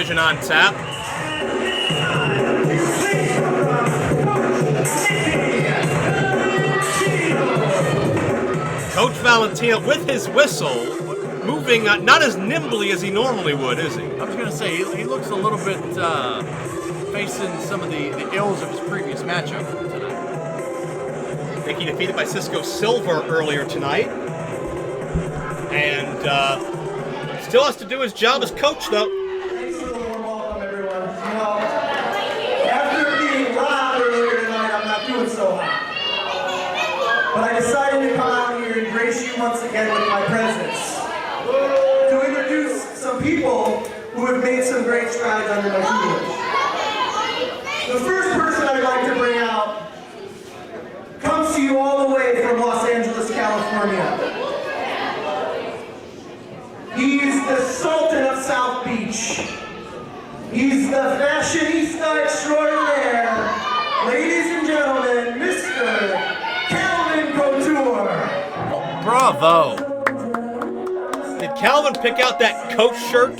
television on tap. Coach Valentino with his whistle, moving not as nimbly as he normally would, is he? I was going to say, he looks a little bit facing some of the ills of his previous matchup tonight. I think he defeated by Cisco Silver earlier tonight. And still has to do his job as coach, though. Thanks for the warm welcome, everyone. You know, after being robbed earlier tonight, I'm not doing so hot. But I decided to come out here and grace you once again with my presence. To introduce some people who have made some great strides under my tutelage. The first person I'd like to bring out comes to you all the way from Los Angeles, California. He's the Sultan of South Beach. He's the fashionista extraordinaire. Ladies and gentlemen, Mr. Calvin Couture. Bravo. Did Calvin pick out that coach shirt?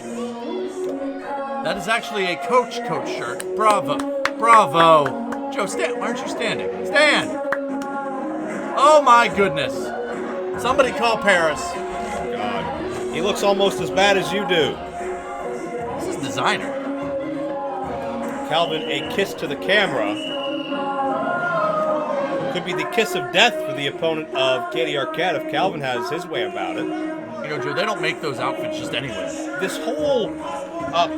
That is actually a coach shirt. Bravo. Bravo. Joe, stand. Why aren't you standing? Stand. Oh my goodness. Somebody call Paris. God. He looks almost as bad as you do. This is designer. Calvin, a kiss to the camera. Could be the kiss of death for the opponent of Katie Arquette if Calvin has his way about it. You know, Joe, they don't make those outfits just anyway. This whole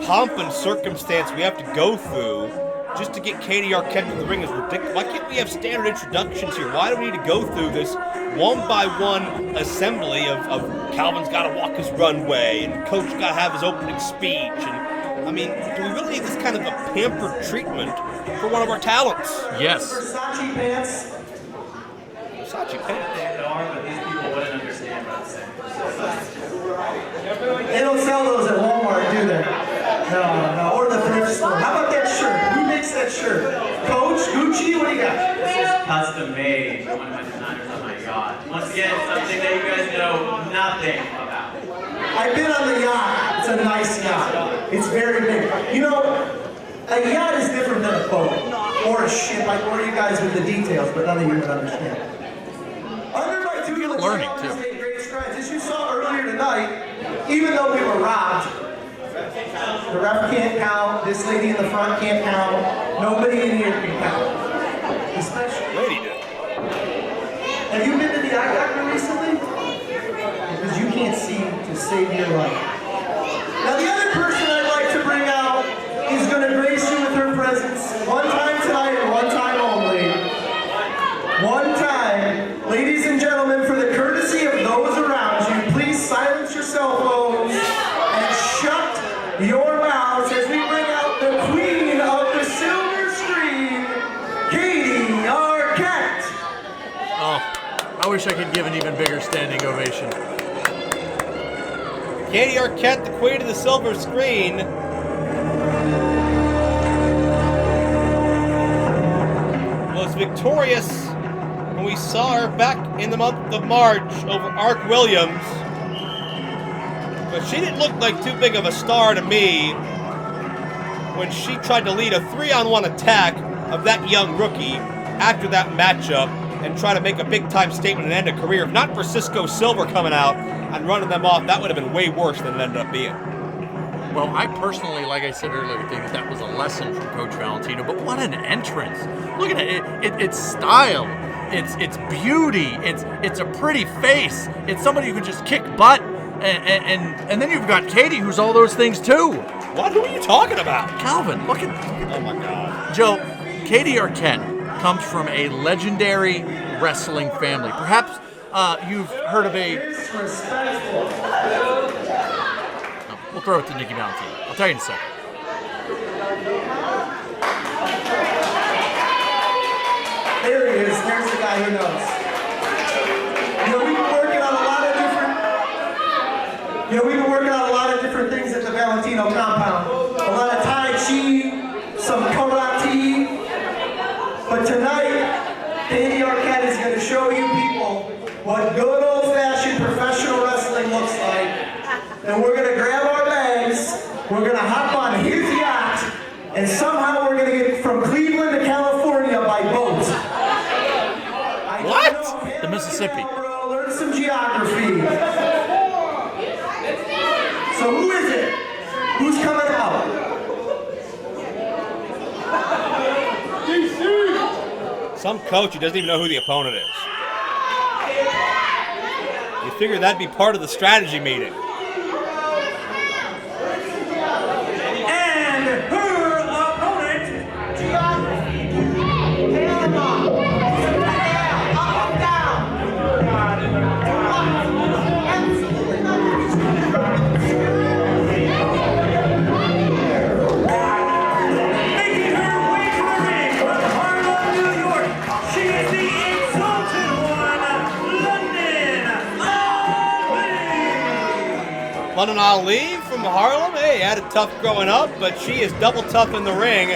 pomp and circumstance we have to go through just to get Katie Arquette to the ring is ridiculous. Why can't we have standard introductions here? Why do we need to go through this one-by-one assembly of Calvin's got to walk his runway and Coach got to have his opening speech? And I mean, do we really need this kind of a pampered treatment for one of our talents? Yes. Versace pants. Versace pants. But these people wouldn't understand what I'm saying. They don't sell those at Walmart, do they? No. Or the thrift store. How about that shirt? Who makes that shirt? Coach? Gucci? What do you got? This is custom made. One of my designers on my yacht. Once again, something that you guys know nothing about. I've been on the yacht. It's a nice yacht. It's very big. You know, a yacht is different than a boat. Or a ship. I bore you guys with the details, but none of you would understand. Under my tutelage, learning, I too. made great strides. As you saw earlier tonight, even though we were robbed, the ref can't count, this lady in the front can't count, nobody in here can count. Especially. Lady did. Have you been to the eye doctor recently? Because you can't see to save your life. Now the other person I'd like to bring out is going to grace you with her presence one time tonight and one time only. One time. Ladies and gentlemen, for the courtesy of those around you, please silence your cell phones and shut your mouths as we bring out the queen of the silver screen, Katie Arquette. Oh, I wish I could give an even bigger standing ovation. Katie Arquette, the queen of the silver screen. Was victorious when we saw her back in the month of March over Ark Williams. But she didn't look like too big of a star to me when she tried to lead a 3-on-1 attack of that young rookie after that matchup and try to make a big-time statement and end a career. If not for Cisco Silver coming out and running them off, that would have been way worse than it ended up being. Well, I personally, like I said earlier, think that was a lesson from Coach Valentino. But what an entrance! Look at it. It's style. It's beauty. It's a pretty face. It's somebody who can just kick butt. And then you've got Katie, who's all those things too. What? Who are you talking about? Calvin, look at. Oh my God. Joe, Katie Arquette comes from a legendary wrestling family. Perhaps you've heard of a. Disrespectful. We'll throw it to Nikki Valentino. I'll tell you in a second. There he is. There's the guy who knows. You know, we've been working on a lot of different things at the Valentino compound. A lot of Tai Chi, some karate. But tonight, Katie Arquette is going to show you people what good old-fashioned professional wrestling looks like. And we're going to grab our bags. We're going to hop on his And somehow we're going to get from Cleveland to California by boat. What? The Mississippi. Learn some geography. So who is it? Who's coming out? Some coach who doesn't even know who the opponent is. You figure that'd be part of the strategy meeting. And her opponent. Making her way to the ring from Harlem, New York. She is the exalted one, Londyn. Londyn Ali from Harlem. Hey, had it tough growing up, but she is double tough in the ring.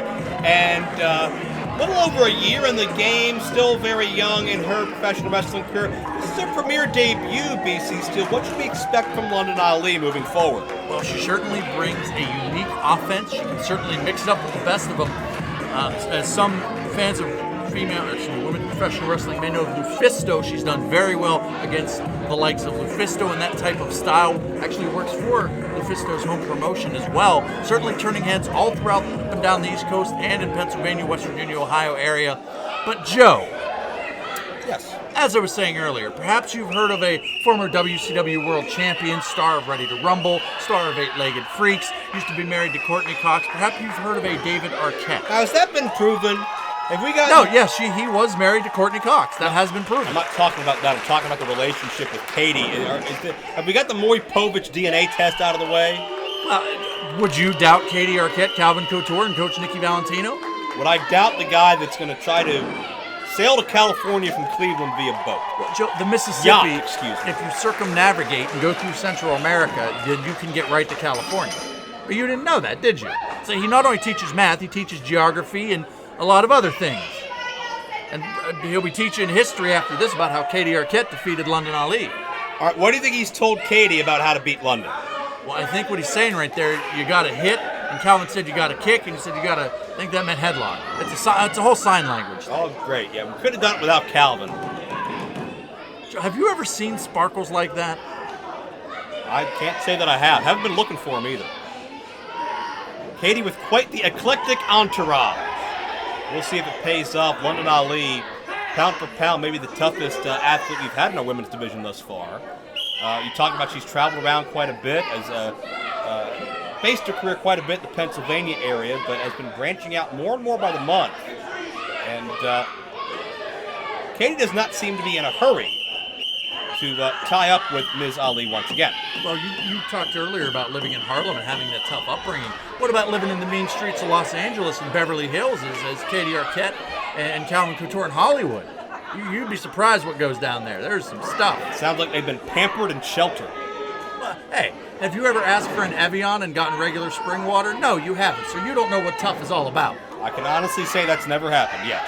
And a little over a year in the game, still very young in her professional wrestling career. This is her premier debut, BC Steel. What should we expect from Londyn Ali moving forward? Well, she certainly brings a unique offense. She can certainly mix it up with the best of them. As some fans of women professional wrestling may know of Lufisto, she's done very well against the likes of Lufisto, and that type of style actually works for Lufisto's home promotion as well. Certainly turning heads all throughout up and down the East Coast and in Pennsylvania, West Virginia, Ohio area. But Joe, Yes. as I was saying earlier, perhaps you've heard of a former WCW World Champion, star of Ready to Rumble, star of Eight-Legged Freaks, used to be married to Courtney Cox. Perhaps you've heard of a David Arquette. Now, has that been proven? Have we got? No, yes, he was married to Courtney Cox. That has been proven. I'm not talking about that. I'm talking about the relationship with Katie. Have we got the Maury Povich DNA test out of the way? Would you doubt Katie Arquette, Calvin Couture, and Coach Nikki Valentino? Would I doubt the guy that's going to try to sail to California from Cleveland via boat? Well, Joe, the Mississippi, Yacht, excuse me. if you circumnavigate and go through Central America, then you can get right to California. But you didn't know that, did you? So he not only teaches math, he teaches geography and a lot of other things. And he'll be teaching history after this about how Katie Arquette defeated Londyn Ali. All right, what do you think he's told Katie about how to beat Londyn? Well, I think what he's saying right there, you got to hit, and Calvin said you got to kick, and he said you got to, I think that meant headlock. It's a whole sign language. Oh, great. Yeah, we could have done it without Calvin. Have you ever seen sparkles like that? I can't say that I have. Haven't been looking for him either. Katie with quite the eclectic entourage. We'll see if it pays off. Londyn Ali, pound for pound, maybe the toughest athlete we've had in our women's division thus far. You talk about she's traveled around quite a bit, has based her career quite a bit in the Pennsylvania area, but has been branching out more and more by the month. And Katie does not seem to be in a hurry to tie up with Ms. Ali once again. Well, you talked earlier about living in Harlem and having that tough upbringing. What about living in the mean streets of Los Angeles and Beverly Hills as Katie Arquette and Calvin Couture in Hollywood? You'd be surprised what goes down there. There's some stuff. Sounds like they've been pampered and sheltered. Well, hey, have you ever asked for an Evian and gotten regular spring water? No, you haven't, so you don't know what tough is all about. I can honestly say that's never happened, yes.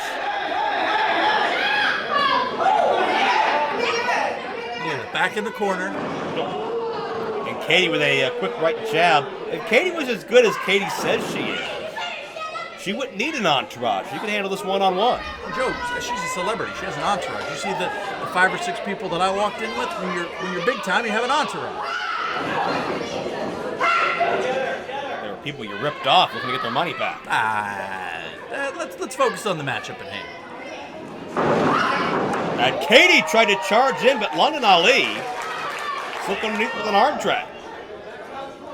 Back in the corner. And Katie with a quick right jab. If Katie was as good as Katie says she is, she wouldn't need an entourage. She could handle this one-on-one. Joe, she's a celebrity. She has an entourage. You see the 5 or 6 people that I walked in with? When you're big time, you have an entourage. There are people you ripped off looking to get their money back. Let's focus on the matchup at hand. And Katie tried to charge in, but Londyn Ali slipped underneath with an arm drag.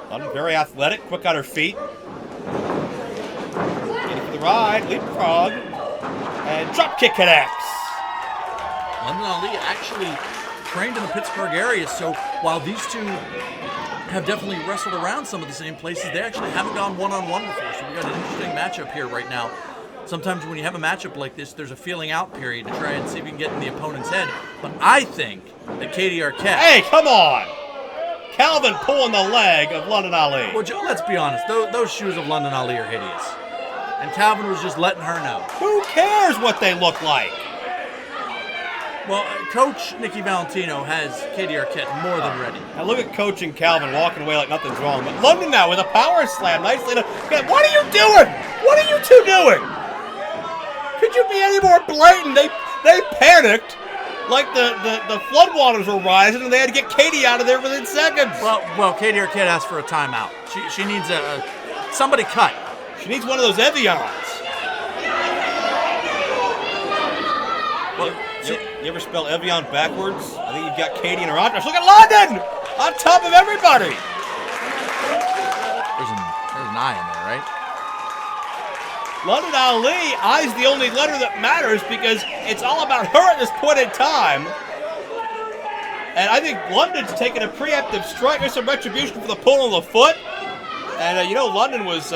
Londyn very athletic, quick on her feet. Katie for the ride, leapfrog, and drop kick connects. Londyn Ali actually trained in the Pittsburgh area, so while these two have definitely wrestled around some of the same places, they actually haven't gone one-on-one before, so we got an interesting matchup here right now. Sometimes when you have a matchup like this, there's a feeling out period to try and see if you can get in the opponent's head. But I think that Katie Arquette... Hey, come on! Calvin pulling the leg of Londyn Ali. Well, Joe, let's be honest. Those shoes of Londyn Ali are hideous. And Calvin was just letting her know. Who cares what they look like? Well, Coach Nikki Valentino has Katie Arquette more than ready. Now look at Coach and Calvin walking away like nothing's wrong. But Londyn now with a power slam. Nicely done. What are you doing? What are you two doing? Could you be any more blatant? They panicked like the floodwaters were rising and they had to get Katie out of there within seconds. Well, Katie Arquette asked for a timeout. She needs somebody cut. She needs one of those Evians. Well, you ever spell Evian backwards? I think you've got Katie in her entourage. Look at Londyn! On top of everybody! There's an I in there, right? Londyn Ali, I's the only letter that matters because it's all about her at this point in time. And I think London's taking a preemptive strike. There's some retribution for the pull of the foot. And, Londyn was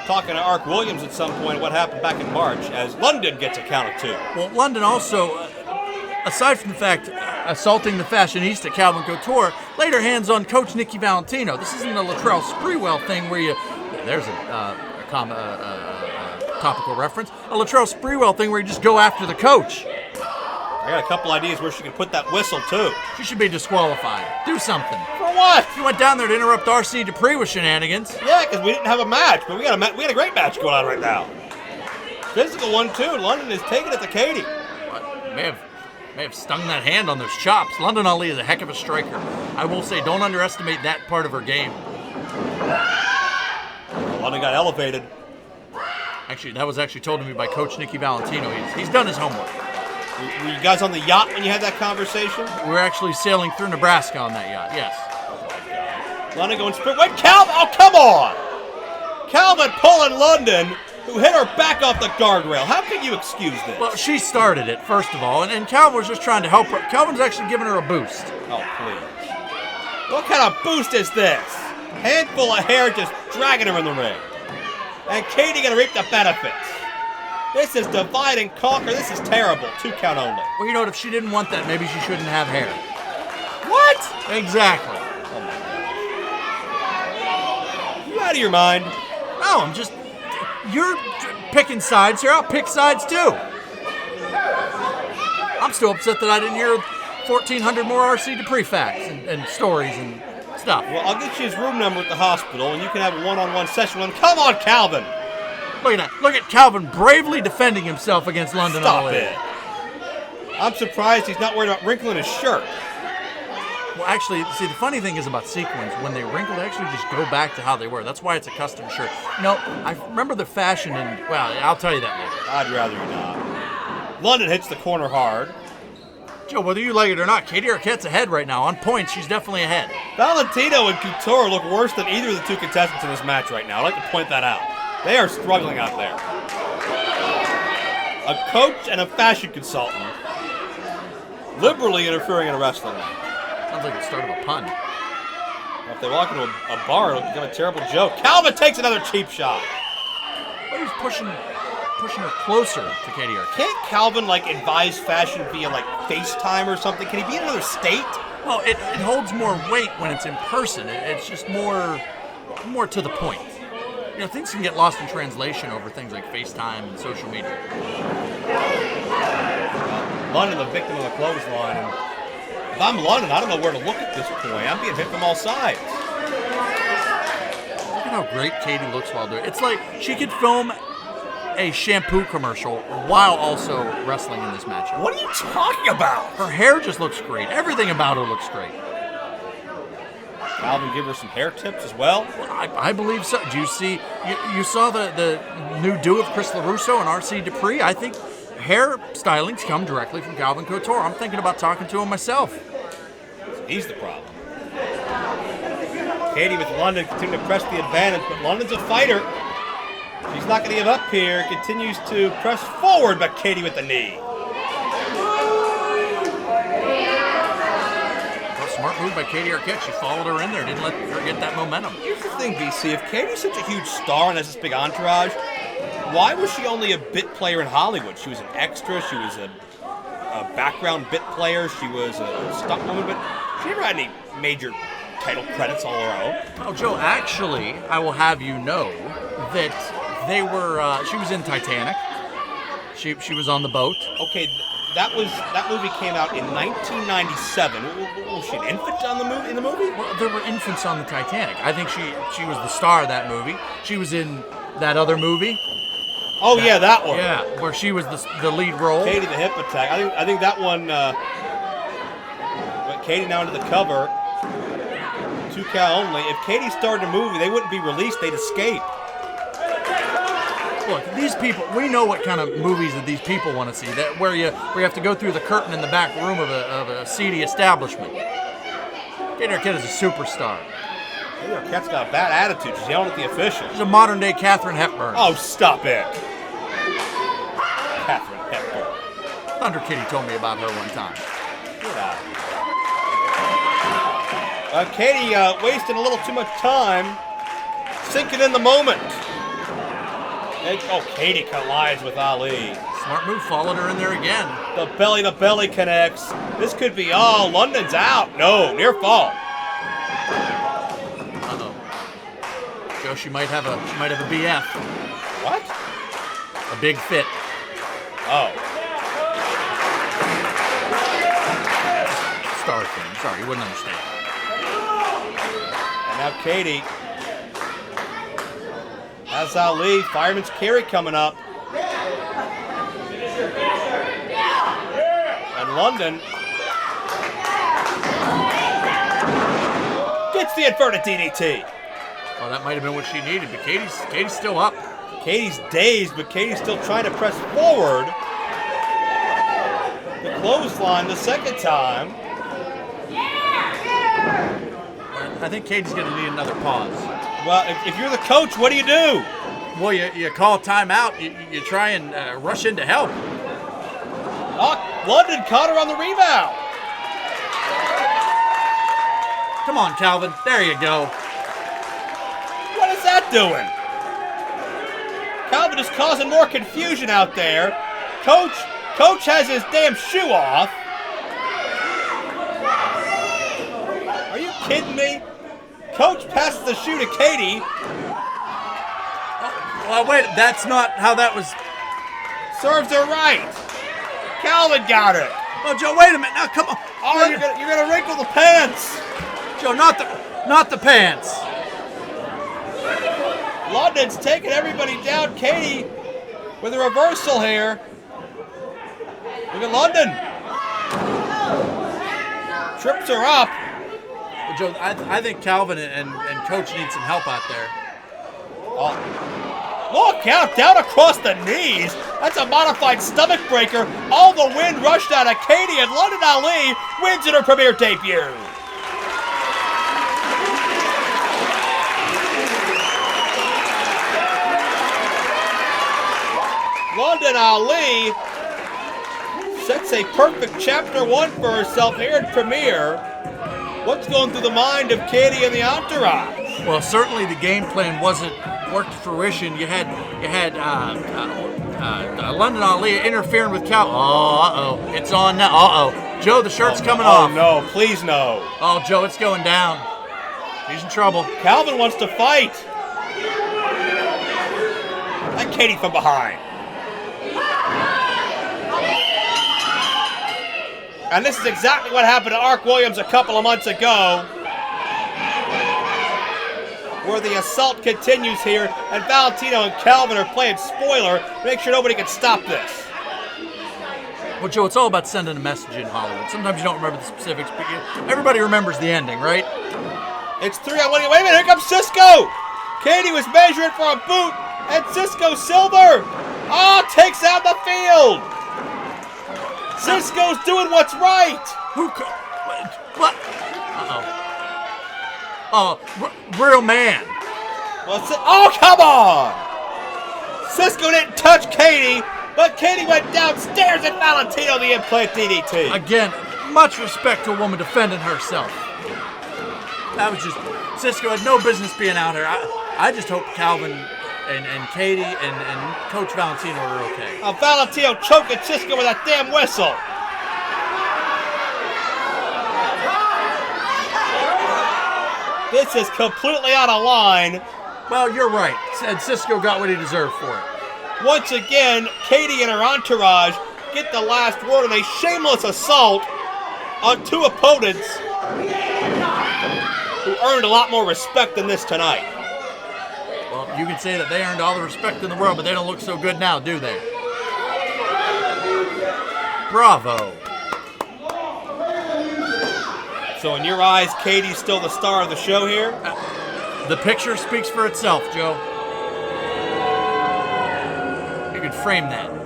talking to Ark Williams at some point what happened back in March as Londyn gets a count of 2. Well, Londyn also, aside from the fact assaulting the fashionista Calvin Couture, laid her hands on Coach Nikki Valentino. This isn't a Latrell Sprewell thing where there's a topical reference, a Latrell Sprewell thing where you just go after the coach. I got a couple ideas where she can put that whistle too. She should be disqualified. Do something. For what? You went down there to interrupt R.C. Dupree with shenanigans. Yeah, because we didn't have a match, but we had a great match going on right now. Physical one too. Londyn is taking it to Katie. May have stung that hand on those chops. Londyn Ali is a heck of a striker. I will say, don't underestimate that part of her game. Londyn got elevated. Actually, that was told to me by Coach Nikki Valentino. He's done his homework. Were you guys on the yacht when you had that conversation? We were actually sailing through Nebraska on that yacht, yes. Londyn going sprint. Wait, Calvin! Oh, come on! Calvin pulling Londyn, who hit her back off the guardrail. How can you excuse this? Well, she started it, first of all, and Calvin was just trying to help her. Calvin's actually giving her a boost. Oh, please. What kind of boost is this? Handful of hair just dragging her in the ring. And Katie gonna reap the benefits. This is divide and conquer. This is terrible. 2 count only. Well, you know what? If she didn't want that, maybe she shouldn't have hair. What? Exactly. Oh my gosh. You out of your mind? No, you're picking sides here. I'll pick sides too. I'm still upset that I didn't hear 1,400 more R.C. Dupree facts and stories and stuff. Well, I'll get you his room number at the hospital, and you can have a one-on-one session with him. Come on, Calvin! Look at that. Look at Calvin bravely defending himself against Londyn Ali. Stop it. I'm surprised he's not worried about wrinkling his shirt. Well, actually, see, the funny thing is about sequins, when they wrinkle, they actually just go back to how they were. That's why it's a custom shirt. I remember the fashion, and, well, I'll tell you that later. I'd rather you not. Londyn hits the corner hard. Joe, whether you like it or not, Katie Arquette's ahead right now. On points, she's definitely ahead. Valentino and Couture look worse than either of the 2 contestants in this match right now. I'd like to point that out. They are struggling out there. A coach and a fashion consultant liberally interfering in a wrestling match. Sounds like the start of a pun. Well, if they walk into a bar, it'll become a terrible joke. Calvin takes another cheap shot. Well, he's pushing her closer to Katie Arquette. Can't Calvin, advise fashion via, FaceTime or something? Can he be in another state? Well, it holds more weight when it's in person. It's just more to the point. Things can get lost in translation over things like FaceTime and social media. Londyn, the victim of the clothesline. And if I'm Londyn, I don't know where to look at this point. I'm being hit from all sides. Look at how great Katie looks while doing it. It's like she could film a shampoo commercial while also wrestling in this matchup. What are you talking about? Her hair just looks great. Everything about her looks great. Calvin give her some hair tips as well? I believe so. Do you see? You saw the new do of Chris LaRusso and R.C. Dupree? I think hair stylings come directly from Calvin Couture. I'm thinking about talking to him myself. He's the problem. Katie with Londyn continue to press the advantage, but Londyn's a fighter. She's not going to give up here. Continues to press forward, but Katie with the knee. Smart move by Katie Arquette. She followed her in there, didn't let her get that momentum. Here's the thing, BC. If Katie's such a huge star and has this big entourage, why was she only a bit player in Hollywood? She was an extra. She was a background bit player. She was a stunt woman, but she never had any major title credits all her own. Oh, Joe, actually, I will have you know that she was in Titanic. She was on the boat. Okay, that movie came out in 1997. Was she an infant in the movie? Well, there were infants on the Titanic. I think she was the star of that movie. She was in that other movie. Oh yeah, that one. Yeah, where she was the lead role. Katie the Hip Attack. I think that one. Went Katie now into the cover. 2 count only. If Katie started a movie, they wouldn't be released. They'd escape. Look, these people. We know what kind of movies that these people want to see. That where you have to go through the curtain in the back room of a seedy establishment. Katie Arquette is a superstar. Katie Arquette's got a bad attitude. She's yelling at the officials. She's a modern day Katharine Hepburn. Oh, stop it. Katharine Hepburn. Thunder Kitty told me about her one time. Get out. Katie wasting a little too much time, sinking in the moment. Katie collides with Ali. Smart move, followed her in there again. The belly connects. This could be all. London's out. No, near fall. Uh-oh. Joe, she might have a BF. What? A big fit. Oh. Star thing. Sorry, you wouldn't understand. And now Katie has Ali. Fireman's carry coming up. And London gets the inverted DDT. Oh, that might have been what she needed, but Katie's still up. Katie's dazed, but Katie's still trying to press forward. The clothesline the second time. I think Katie's going to need another pause. Well, if you're the coach, what do you do? Well, you call a timeout. You try and rush in to help. Oh, London caught her on the rebound. Come on, Calvin. There you go. What is that doing? Calvin is causing more confusion out there. Coach has his damn shoe off. Are you kidding me? Coach passes the shoe to Katie. Well, wait, that's not how that was. Serves her right. Calvin got it. Oh, Joe, wait a minute. Now, come on. Oh, you're gonna wrinkle the pants. Joe, not the pants. London's taking everybody down. Katie with a reversal here. Look at London. Trips her up. Well, Joe, I think Calvin and Coach need some help out there. Oh. Look out, down across the knees. That's a modified stomach breaker. All the wind rushed out of Katie, and London Ali wins in her premiere debut. London Ali sets a perfect chapter 1 for herself here in premiere. What's going through the mind of Katie and the entourage? Well, certainly the game plan wasn't worked to fruition. You had London Ali interfering with Cal. Oh, it's on now. Joe, the shirt's coming off. Oh no, please no. Oh, Joe, it's going down. He's in trouble. Calvin wants to fight. And Katie from behind. And this is exactly what happened to Ark Williams a couple of months ago, where the assault continues here, and Valentino and Calvin are playing spoiler to make sure nobody can stop this. Well, Joe, it's all about sending a message in Hollywood. Sometimes you don't remember the specifics, but everybody remembers the ending, right? It's 3-on-1. Wait a minute, here comes Cisco. Katie was measuring for a boot, and Cisco Silver, takes out the field. Cisco's doing what's right. What? Real man. Well, come on. Cisco didn't touch Katie, but Katie went downstairs and Valentino the implant DDT. Again, much respect to a woman defending herself. That was just, Cisco had no business being out here. I just hope Calvin and Katie and Coach Valentino are okay. Valentino choking Cisco with that damn whistle. This is completely out of line. Well, you're right. And Cisco got what he deserved for it. Once again, Katie and her entourage get the last word in a shameless assault on two opponents who earned a lot more respect than this tonight. Well, you can say that they earned all the respect in the world, but they don't look so good now, do they? Bravo. So in your eyes, Katie's still the star of the show here? The picture speaks for itself, Joe. You could frame that.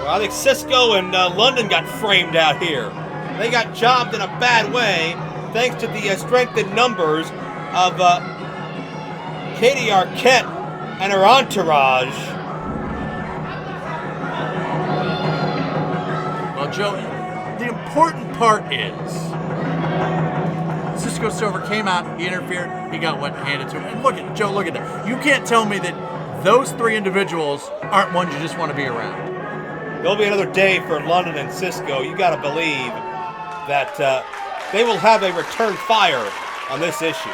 Well, I think Cisco and Londyn got framed out here. They got jobbed in a bad way thanks to the strength in numbers of Katie Arquette and her entourage. Well, Joe, the important part is Cisco Silver came out, he interfered, he got what handed to him. And look at Joe, look at that. You can't tell me that those three individuals aren't ones you just want to be around. There'll be another day for Londyn and Cisco. You got to believe that they will have a return fire on this issue.